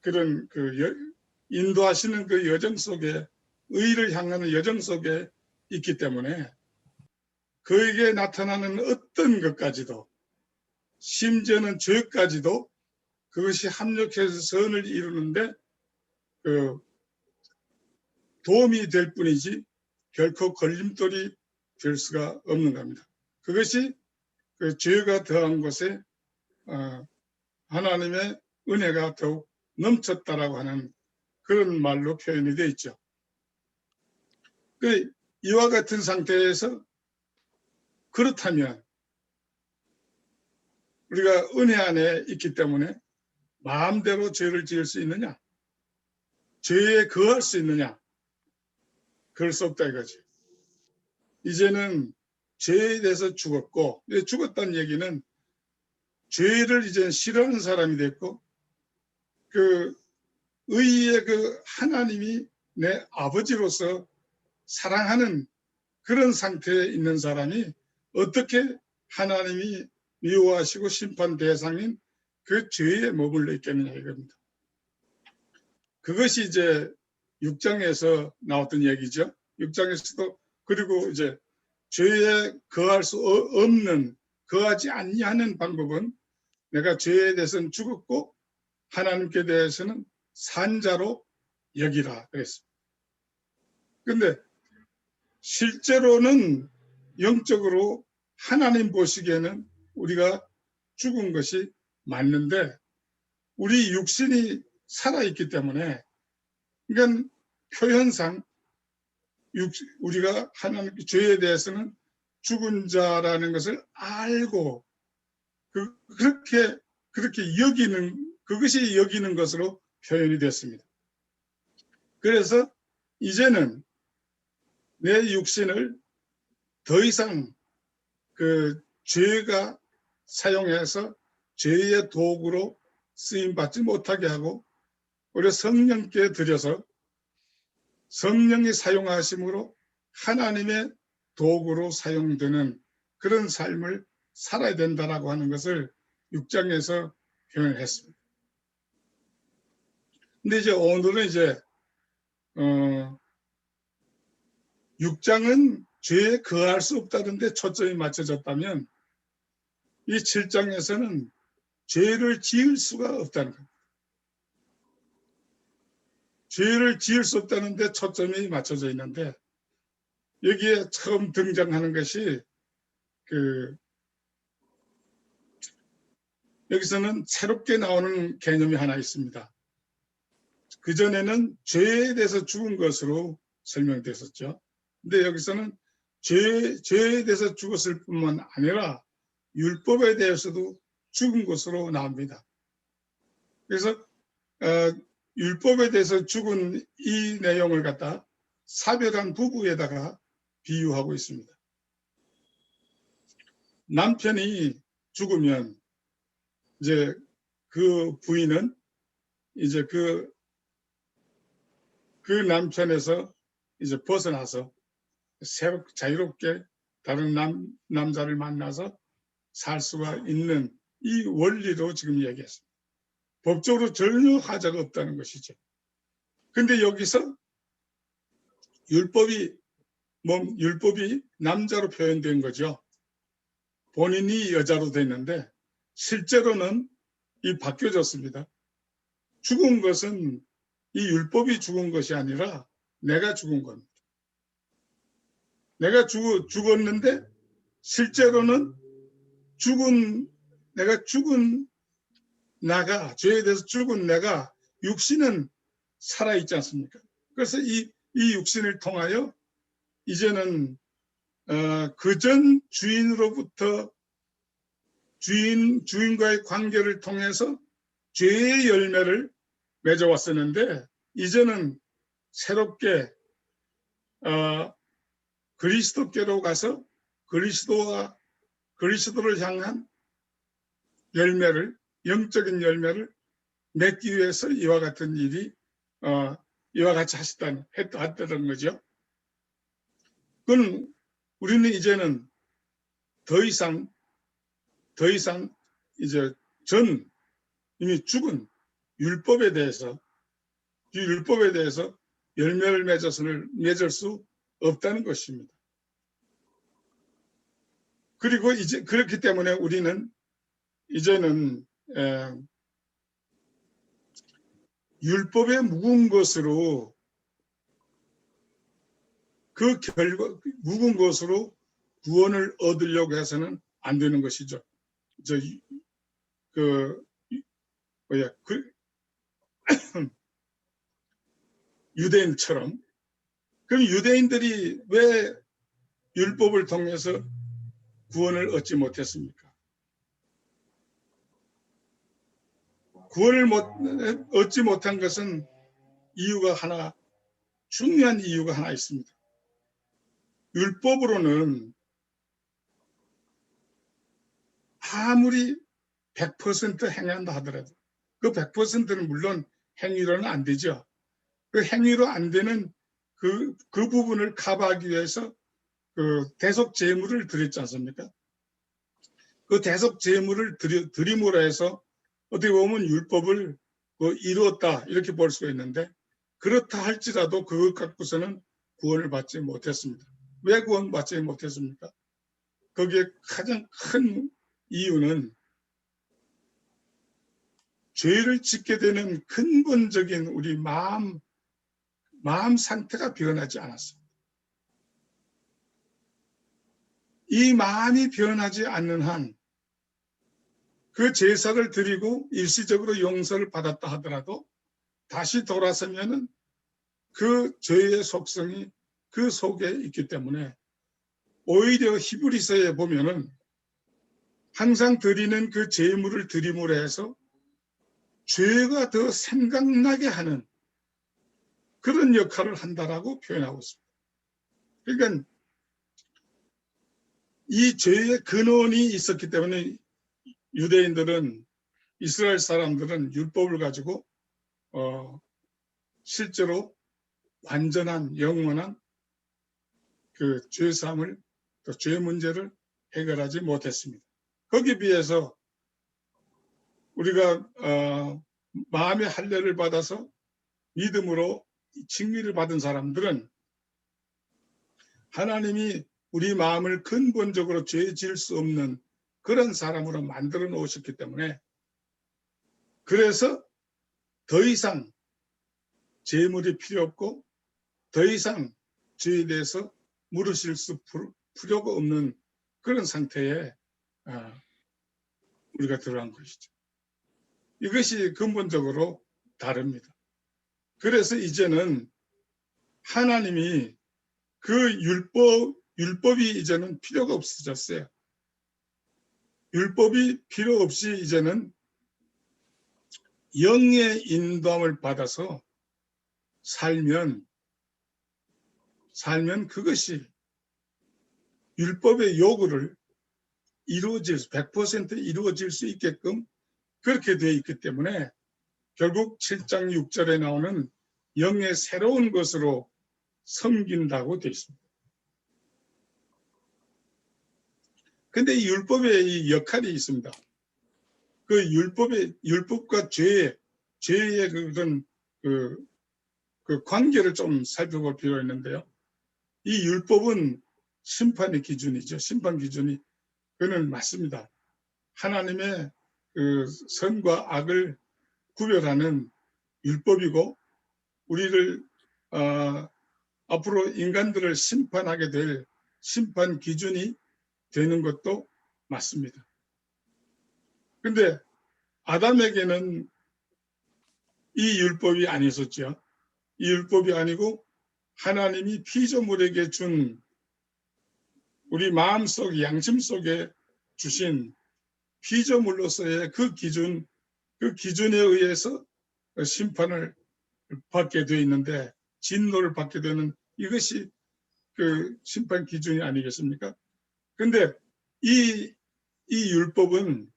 그런 인도하시는 그 여정 속에, 의를 향하는 여정 속에 있기 때문에 그에게 나타나는 어떤 것까지도, 심지어는 죄까지도 그것이 합력해서 선을 이루는데 도움이 될 뿐이지 결코 걸림돌이 될 수가 없는 겁니다. 그것이 죄가 더한 곳에 하나님의 은혜가 더욱 넘쳤다라고 하는 그런 말로 표현이 되어 있죠. 이와 같은 상태에서 그렇다면 우리가 은혜 안에 있기 때문에 마음대로 죄를 지을 수 있느냐? 죄에 거할 수 있느냐? 그럴 수 없다 이거지. 이제는 죄에 대해서 죽었고, 죽었다는 얘기는 죄를 이제 싫어하는 사람이 됐고, 의의 하나님이 내 아버지로서 사랑하는 그런 상태에 있는 사람이 어떻게 하나님이 미워하시고 심판 대상인 그 죄에 머물러 있겠느냐 이겁니다. 그것이 이제 6장에서 나왔던 얘기죠. 6장에서도 그리고 이제 죄에 거할 수 없는, 거하지 아니하는 방법은 내가 죄에 대해서는 죽었고 하나님께 대해서는 산자로 여기라 그랬습니다. 그런데 실제로는 영적으로 하나님 보시기에는 우리가 죽은 것이 맞는데 우리 육신이 살아있기 때문에, 그러니까 표현상 우리가 하나님 죄에 대해서는 죽은 자라는 것을 알고 그렇게 여기는, 그것이 여기는 것으로 표현이 됐습니다. 그래서 이제는 내 육신을 더 이상 죄가 사용해서 죄의 도구로 쓰임받지 못하게 하고 오히려 성령께 드려서 성령이 사용하심으로 하나님의 도구로 사용되는 그런 삶을 살아야 된다라고 하는 것을 6장에서 표현을 했습니다. 근데 이제 오늘은 이제 6장은 죄에 거할 수 없다는데 초점이 맞춰졌다면 이 7장에서는 죄를 지을 수가 없다는 겁니다. 죄를 지을 수 없다는데 초점이 맞춰져 있는데 여기에 처음 등장하는 것이 여기서는 새롭게 나오는 개념이 하나 있습니다. 그전에는 죄에 대해서 죽은 것으로 설명됐었죠. 근데 여기서는 죄에 대해서 죽었을 뿐만 아니라 율법에 대해서도 죽은 것으로 나옵니다. 그래서 율법에 대해서 죽은 이 내용을 갖다 사별한 부부에다가 비유하고 있습니다. 남편이 죽으면 이제 그 부인은 이제 그 남편에서 이제 벗어나서 자유롭게 다른 남자를 만나서 살 수가 있는 이 원리로 지금 얘기했습니다. 법적으로 전혀 하자가 없다는 것이죠. 근데 여기서 율법이 남자로 표현된 거죠. 본인이 여자로 됐는데 실제로는 바뀌어졌습니다. 죽은 것은 이 율법이 죽은 것이 아니라 내가 죽은 겁니다. 내가 죽었는데 실제로는 죄에 대해서 죽은 내가 육신은 살아있지 않습니까? 그래서 이 육신을 통하여 이제는 그전 주인으로부터 주인과의 관계를 통해서 죄의 열매를 맺어왔었는데 이제는 새롭게 그리스도께로 가서 그리스도를 향한 열매를, 영적인 열매를 맺기 위해서 이와 같은 일이 이와 같이 했다는 거죠. 그건 우리는 이제는 더 이상 이제 이미 죽은 율법에 대해서 열매를 맺을 수 없다는 것입니다. 그리고 이제 그렇기 때문에 우리는 이제는 율법에 묵은 것으로 그 결과 묵은 것으로 구원을 얻으려고 해서는 안 되는 것이죠. 유대인처럼. 그럼 유대인들이 왜 율법을 통해서 구원을 얻지 못했습니까? 구원을 얻지 못한 것은 중요한 이유가 하나 있습니다. 율법으로는 아무리 100% 행한다 하더라도 그 100%는 물론 행위로는 안 되죠. 그 행위로 안 되는 그 부분을 커버하기 위해서 그 대속 제물을 드렸지 않습니까? 그 대속 제물을 드림으로 해서 어떻게 보면 율법을 이루었다 이렇게 볼 수가 있는데, 그렇다 할지라도 그것 갖고서는 구원을 받지 못했습니다. 왜 구원받지 못했습니까? 거기에 가장 큰 이유는 죄를 짓게 되는 근본적인 우리 마음 상태가 변하지 않았습니다. 이 마음이 변하지 않는 한 그 제사를 드리고 일시적으로 용서를 받았다 하더라도 다시 돌아서면은 그 죄의 속성이 그 속에 있기 때문에, 오히려 히브리서에 보면은 항상 드리는 그 제물을 드림으로 해서 죄가 더 생각나게 하는 그런 역할을 한다라고 표현하고 있습니다. 그러니까 이 죄의 근원이 있었기 때문에 유대인들은, 이스라엘 사람들은 율법을 가지고 실제로 완전한 영원한 그 죄사함을, 또 죄 문제를 해결하지 못했습니다. 거기에 비해서 우리가 마음의 할례를 받아서 믿음으로 칭의를 받은 사람들은 하나님이 우리 마음을 근본적으로 죄 지을 수 없는 그런 사람으로 만들어 놓으셨기 때문에, 그래서 더 이상 제물이 필요 없고 더 이상 죄에 대해서 물으실 필요가 없는 그런 상태에 우리가 들어간 것이죠. 이것이 근본적으로 다릅니다. 그래서 이제는 하나님이 그 율법이 이제는 필요가 없어졌어요. 율법이 필요 없이 이제는 영의 인도함을 받아서 살면 그것이 율법의 요구를 100% 이루어질 수 있게끔 그렇게 되어 있기 때문에, 결국 7장 6절에 나오는 영의 새로운 것으로 섬긴다고 되어 있습니다. 근데 이 율법에 이 역할이 있습니다. 그 율법과 죄의 그런 그 관계를 좀 살펴볼 필요가 있는데요. 이 율법은 심판의 기준이죠. 심판 기준이 그는 맞습니다. 하나님의 그 선과 악을 구별하는 율법이고, 우리를 앞으로 인간들을 심판하게 될 심판 기준이 되는 것도 맞습니다. 근데 아담에게는 이 율법이 아니었죠. 이 율법이 아니고 하나님이 피조물에게 준 우리 마음속 양심 속에 주신 피조물로서의 그 기준에 의해서 심판을 받게 되어 있는데, 진노를 받게 되는 이것이 그 심판 기준이 아니겠습니까? 근데 이 율법은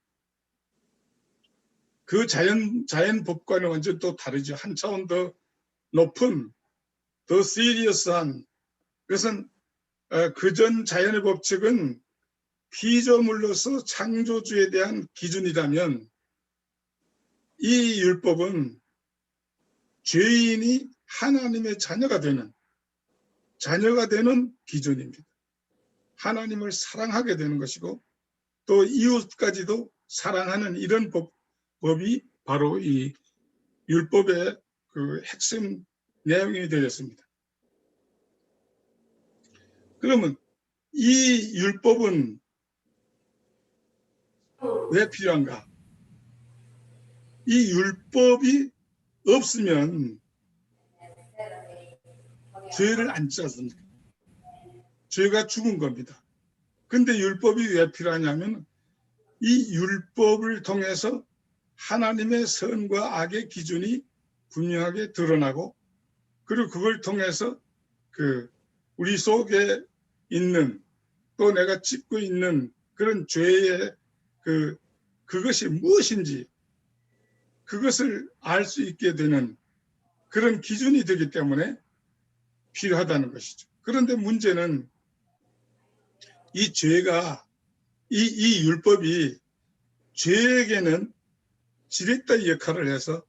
그 자연 법과는 완전 또 다르죠. 한 차원 더 높은, 더 시리어스한, 그것은 그전 자연의 법칙은 피조물로서 창조주에 대한 기준이라면, 이 율법은 죄인이 하나님의 자녀가 되는 기준입니다. 하나님을 사랑하게 되는 것이고 또 이웃까지도 사랑하는 이런 법이 바로 이 율법의 그 핵심 내용이 되었습니다. 그러면 이 율법은 왜 필요한가? 이 율법이 없으면 죄를 안 짓지 않습니까? 죄가 죽은 겁니다. 근데 율법이 왜 필요하냐면 이 율법을 통해서 하나님의 선과 악의 기준이 분명하게 드러나고 그리고 그걸 통해서 그 우리 속에 있는 또 내가 짓고 있는 그런 죄의 그것이 무엇인지 그것을 알 수 있게 되는 그런 기준이 되기 때문에 필요하다는 것이죠. 그런데 문제는 이 죄가 이 율법이 죄에게는 지렛대 역할을 해서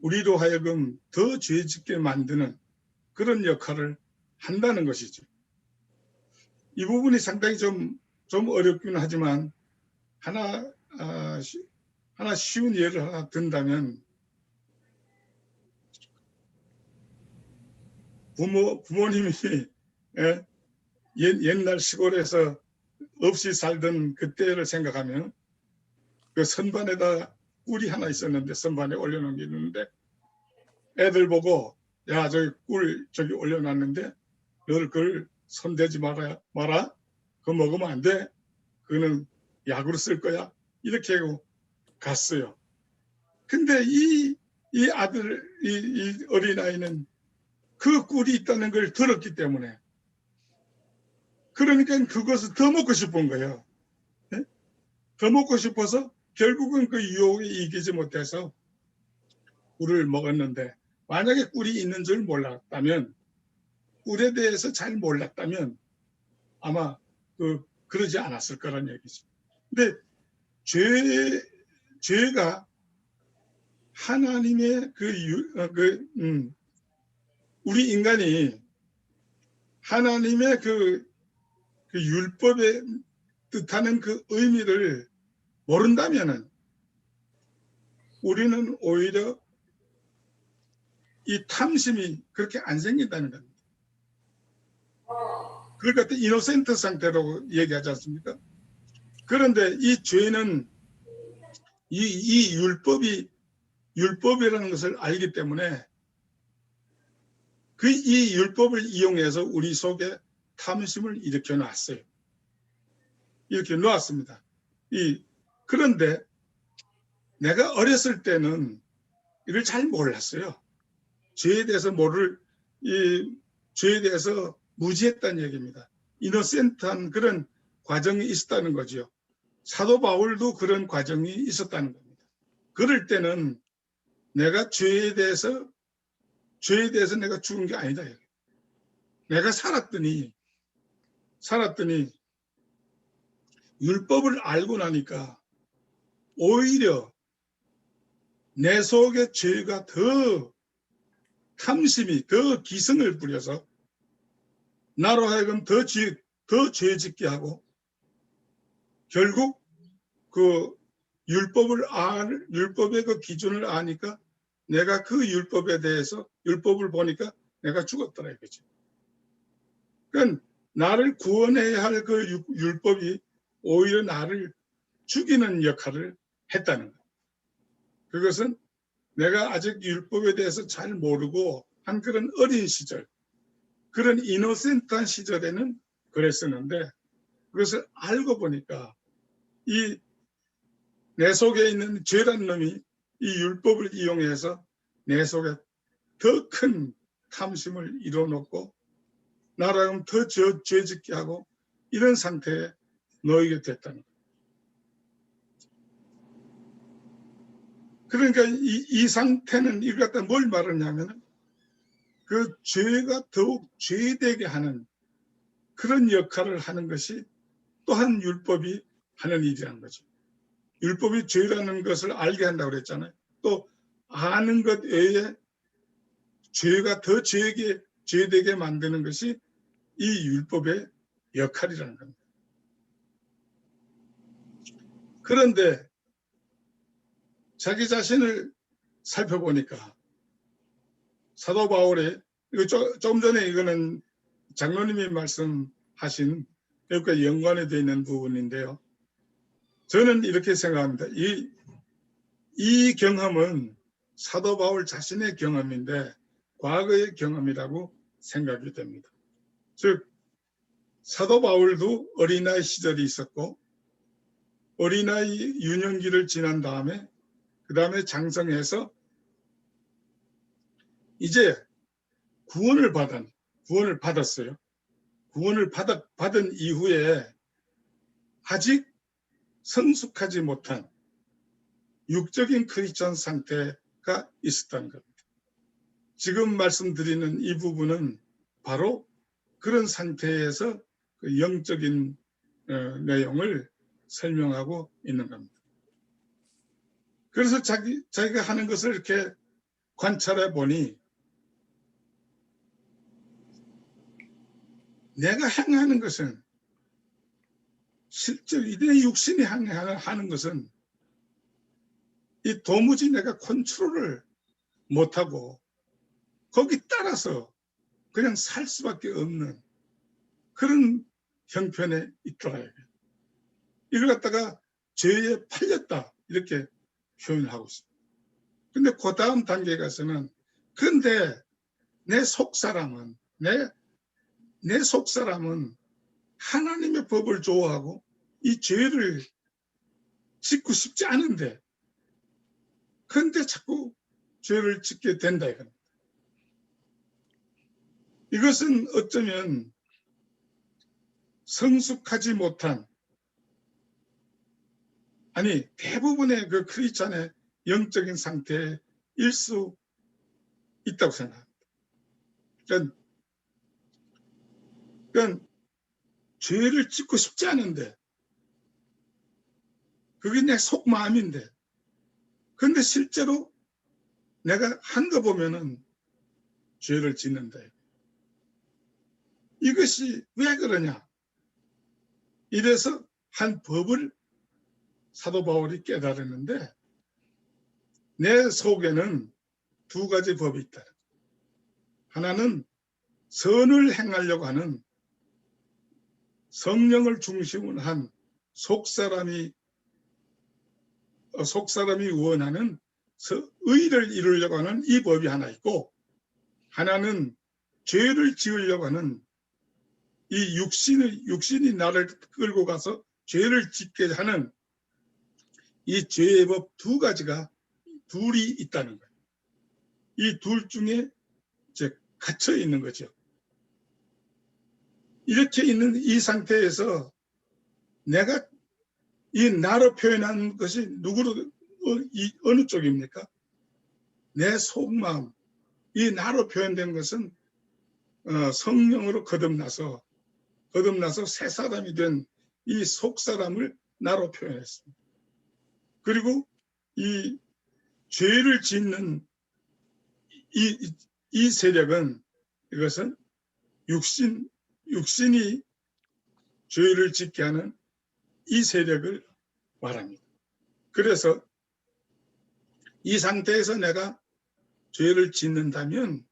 우리로 하여금 더 죄짓게 만드는 그런 역할을 한다는 것이죠. 이 부분이 상당히 좀 어렵긴 하지만 하나 쉬운 예를 하나 든다면 부모님이 옛날 시골에서 없이 살던 그때를 생각하면 그 선반에다 꿀이 하나 있었는데 선반에 올려놓은 게 있는데 애들 보고 야 저기 꿀 저기 올려놨는데 너를 그걸 손대지 마라 그거 먹으면 안 돼 그거는 약으로 쓸 거야 이렇게 하고 갔어요. 근데 이 아들 이 어린아이는 그 꿀이 있다는 걸 들었기 때문에 그러니까 그것을 더 먹고 싶은 거예요. 네? 더 먹고 싶어서 결국은 그 유혹에 이기지 못해서 꿀을 먹었는데 만약에 꿀이 있는 줄 몰랐다면 꿀에 대해서 잘 몰랐다면 아마 그러지 않았을 거란 얘기죠. 근데 죄가 하나님의 우리 인간이 하나님의 그 율법의 뜻하는 그 의미를 모른다면은 우리는 오히려 이 탐심이 그렇게 안 생긴다는 겁니다. 그걸 갖다 이노센트 상태로 얘기하지 않습니까? 그런데 이 죄는 이 율법이라는 것을 알기 때문에 이 율법을 이용해서 우리 속에 탐심을 일으켜 놨어요. 이렇게 놓았습니다. 그런데 내가 어렸을 때는 이걸 잘 몰랐어요. 죄에 대해서 죄에 대해서 무지했다는 얘기입니다. 이노센트한 그런 과정이 있었다는 거죠. 사도 바울도 그런 과정이 있었다는 겁니다. 그럴 때는 내가 죄에 대해서 내가 죽은 게 아니다. 내가 살았더니 율법을 알고 나니까 오히려 내 속에 죄가 더 탐심이 더 기승을 부려서 나로 하여금 더 죄짓게 하고 결국 그 율법의 그 기준을 아니까 내가 그 율법을 보니까 내가 죽었더라 이거지. 그러니까 나를 구원해야 할 그 율법이 오히려 나를 죽이는 역할을 했다는 거예요. 그것은 내가 아직 율법에 대해서 잘 모르고 한 그런 어린 시절, 그런 이노센트한 시절에는 그랬었는데 그것을 알고 보니까 내 속에 있는 죄란 놈이 이 율법을 이용해서 내 속에 더 큰 탐심을 이뤄놓고 나라면 더 죄짓게 하고 이런 상태에 놓이게 됐다는 거예요. 그러니까 이 상태는 이걸 갖다 뭘 말하냐면 그 죄가 더욱 죄되게 하는 그런 역할을 하는 것이 또한 율법이 하는 일이라는 거죠. 율법이 죄라는 것을 알게 한다고 그랬잖아요. 또 아는 것 외에 죄가 더 죄되게 만드는 것이 이 율법의 역할이라는 겁니다. 그런데 자기 자신을 살펴보니까 사도 바울의 조금 전에 이거는 장로님이 말씀하신 여기가 연관이 되어 있는 부분인데요. 저는 이렇게 생각합니다. 이 경험은 사도 바울 자신의 경험인데 과거의 경험이라고 생각이 됩니다. 즉 사도 바울도 어린아이 시절이 있었고 어린아이 유년기를 지난 다음에 그 다음에 장성해서 이제 구원을 받았어요. 구원을 받은 이후에 아직 성숙하지 못한 육적인 크리스천 상태가 있었다는 겁니다. 지금 말씀드리는 이 부분은 바로 그런 상태에서 그 영적인 내용을 설명하고 있는 겁니다. 그래서 자기가 하는 것을 이렇게 관찰해 보니 내가 행하는 것은 실제 내 육신이 하는 것은 이 도무지 내가 컨트롤을 못하고 거기 따라서 그냥 살 수밖에 없는 그런 형편에 있더라. 이걸 갖다가 죄에 팔렸다 이렇게 표현을 하고 있습니다. 근데 그 다음 단계에 가서는 근데 내 속사람은 내 속사람은 하나님의 법을 좋아하고 이 죄를 짓고 싶지 않은데 근데 자꾸 죄를 짓게 된다 이겁니다. 이것은 어쩌면 성숙하지 못한 아니 대부분의 그 크리스찬의 영적인 상태일 수 있다고 생각합니다. 그러니까 죄를 짓고 싶지 않은데 그게 내 속마음인데 근데 실제로 내가 한 거 보면은 죄를 짓는다. 이것이 왜 그러냐? 이래서 한 법을 사도 바울이 깨달았는데 내 속에는 두 가지 법이 있다. 하나는 선을 행하려고 하는 성령을 중심으로 한 속사람이 원하는 의를 이루려고 하는 이 법이 하나 있고 하나는 죄를 지으려고 하는 이 육신이 나를 끌고 가서 죄를 짓게 하는 이 죄의 법 두 가지가 둘이 있다는 거예요. 이 둘 중에 이제 갇혀 있는 거죠. 이렇게 있는 이 상태에서 내가 이 나로 표현한 것이 누구로 어느 쪽입니까? 내 속마음. 이 나로 표현된 것은 성령으로 거듭나서 새 사람이 된 이 속사람을 나로 표현했습니다. 그리고 이 죄를 짓는 이 세력은 이것은 육신이 죄를 짓게 하는 이 세력을 말합니다. 그래서 이 상태에서 내가 죄를 짓는다면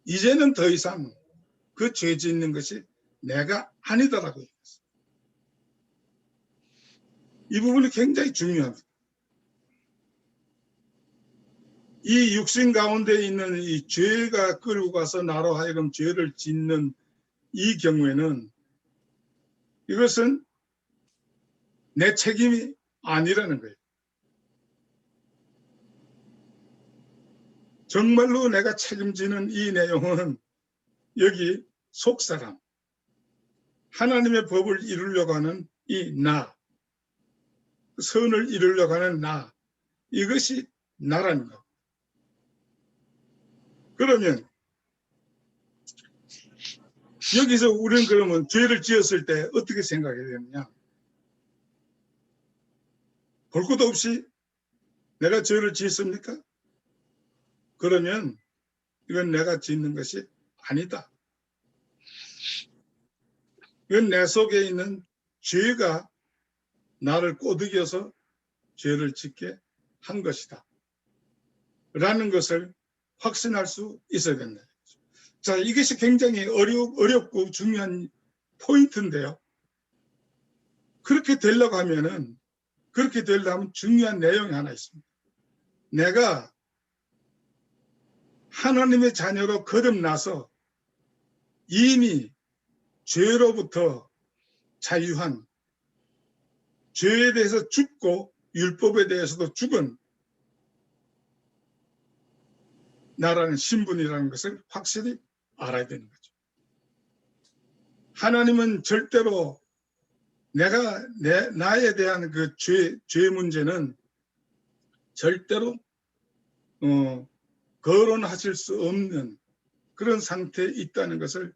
이제는 더 이상 그 죄 짓는 것이 내가 아니다라고 얘기했어요. 이 부분이 굉장히 중요합니다. 이 육신 가운데 있는 이 죄가 끌고 가서 나로 하여금 죄를 짓는 이 경우에는 이것은 내 책임이 아니라는 거예요. 정말로 내가 책임지는 이 내용은 여기 속사람, 하나님의 법을 이루려고 하는 이 나, 선을 이루려고 하는 나, 이것이 나라는 거. 그러면 여기서 우리는 그러면 죄를 지었을 때 어떻게 생각해야 되느냐? 볼 것도 없이 내가 죄를 지었습니까? 그러면 이건 내가 짓는 것이 아니다. 이건 내 속에 있는 죄가 나를 꼬드겨서 죄를 짓게 한 것이다. 라는 것을 확신할 수 있어야 된다. 자, 이것이 굉장히 어렵고 중요한 포인트인데요. 그렇게 되려고 하면 중요한 내용이 하나 있습니다. 내가 하나님의 자녀로 거듭나서 이미 죄로부터 자유한, 죄에 대해서 죽고 율법에 대해서도 죽은 나라는 신분이라는 것을 확실히 알아야 되는 거죠. 하나님은 절대로 나에 대한 그 죄 문제는 절대로 거론하실 수 없는 그런 상태에 있다는 것을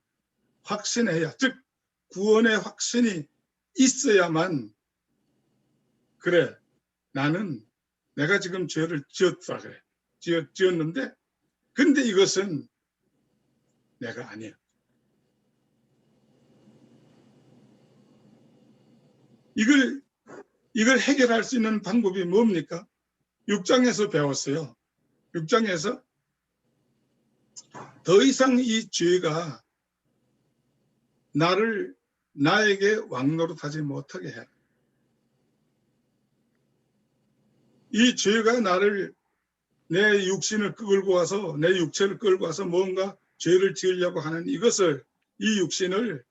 확신해야, 즉 구원의 확신이 있어야만, 그래, 나는 내가 지금 죄를 지었다 그래. 지었는데 근데 이것은 내가 아니야. 이걸 해결할 수 있는 방법이 뭡니까? 6장에서 배웠어요. 6장에서 더 이상 이 죄가 나에게 왕노릇하지 못하게 해. 이 죄가 내 육신을 끌고 와서, 내 육체를 끌고 와서 뭔가 죄를 지으려고 하는 이 육신을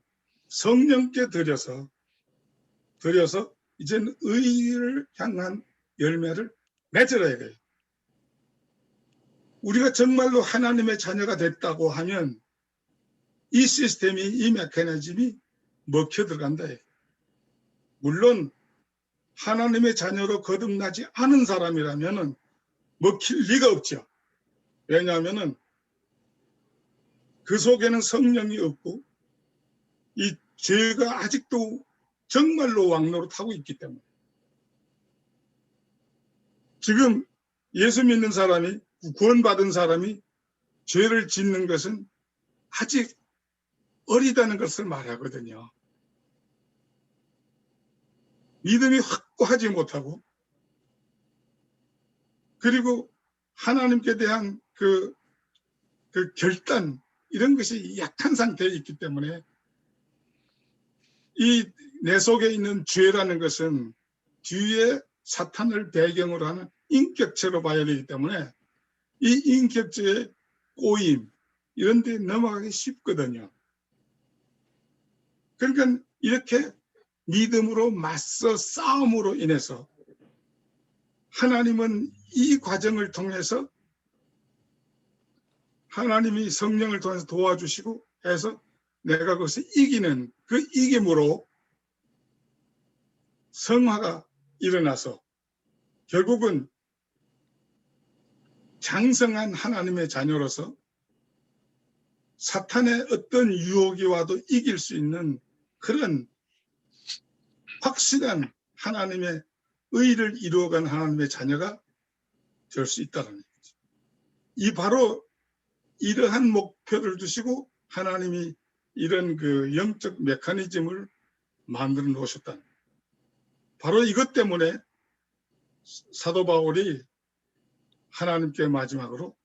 성령께 드려서 이제는 의를 향한 열매를 맺어야 돼요. 우리가 정말로 하나님의 자녀가 됐다고 하면 이 시스템이, 이 메커니즘이 먹혀 들어간다. 물론 하나님의 자녀로 거듭나지 않은 사람이라면 먹힐 리가 없죠. 왜냐하면 그 속에는 성령이 없고 이 죄가 아직도 정말로 왕노릇하고 있기 때문에. 지금 예수 믿는 사람이, 구원받은 사람이 죄를 짓는 것은 아직 어리다는 것을 말하거든요. 믿음이 확고하지 못하고, 그리고 하나님께 대한 그 결단, 이런 것이 약한 상태에 있기 때문에 이 내 속에 있는 죄라는 것은 뒤에 사탄을 배경으로 하는 인격체로 봐야 되기 때문에 이 인격체의 꼬임, 이런 데 넘어가기 쉽거든요. 그러니까 이렇게 믿음으로 맞서 싸움으로 인해서 하나님은 이 과정을 통해서, 하나님이 성령을 통해서 도와주시고 해서 내가 그것을 이기는 그 이김으로 성화가 일어나서 결국은 장성한 하나님의 자녀로서 사탄의 어떤 유혹이 와도 이길 수 있는 그런 확실한 하나님의 의를 이루어간 하나님의 자녀가 될 수 있다는 거죠. 바로 이러한 목표를 두시고 하나님이 이런 그 영적 메커니즘을 만들어 놓으셨다는 거예요. 바로 이것 때문에 사도 바울이 하나님께 마지막으로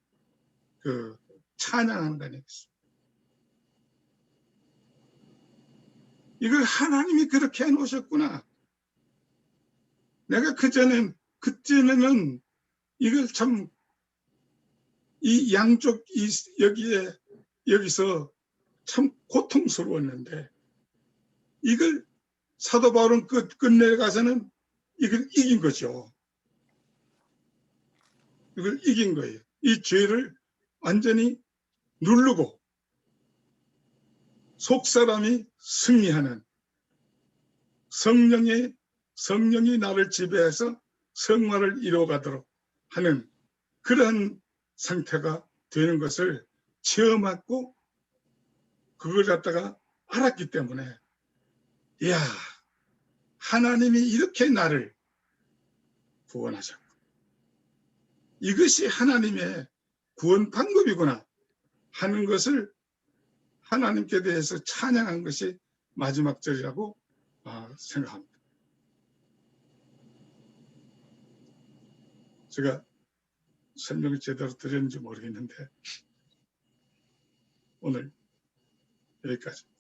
찬양한다는 것입니다. 이걸 하나님이 그렇게 해놓으셨구나. 내가 그전에는 이걸 참, 이 양쪽, 여기서 참 고통스러웠는데, 이걸 사도 바울은 끝내 가서는 이걸 이긴 거죠. 이걸 이긴 거예요. 이 죄를 완전히 누르고 속사람이 승리하는, 성령이 나를 지배해서 성화를 이루어가도록 하는 그런 상태가 되는 것을 체험하고 그걸 갖다가 알았기 때문에, 이야, 하나님이 이렇게 나를 구원하셨고, 이것이 하나님의 구원 방법이구나 하는 것을 하나님께 대해서 찬양한 것이 마지막 절이라고 생각합니다. 제가 설명을 제대로 드렸는지 모르겠는데 오늘 여기까지.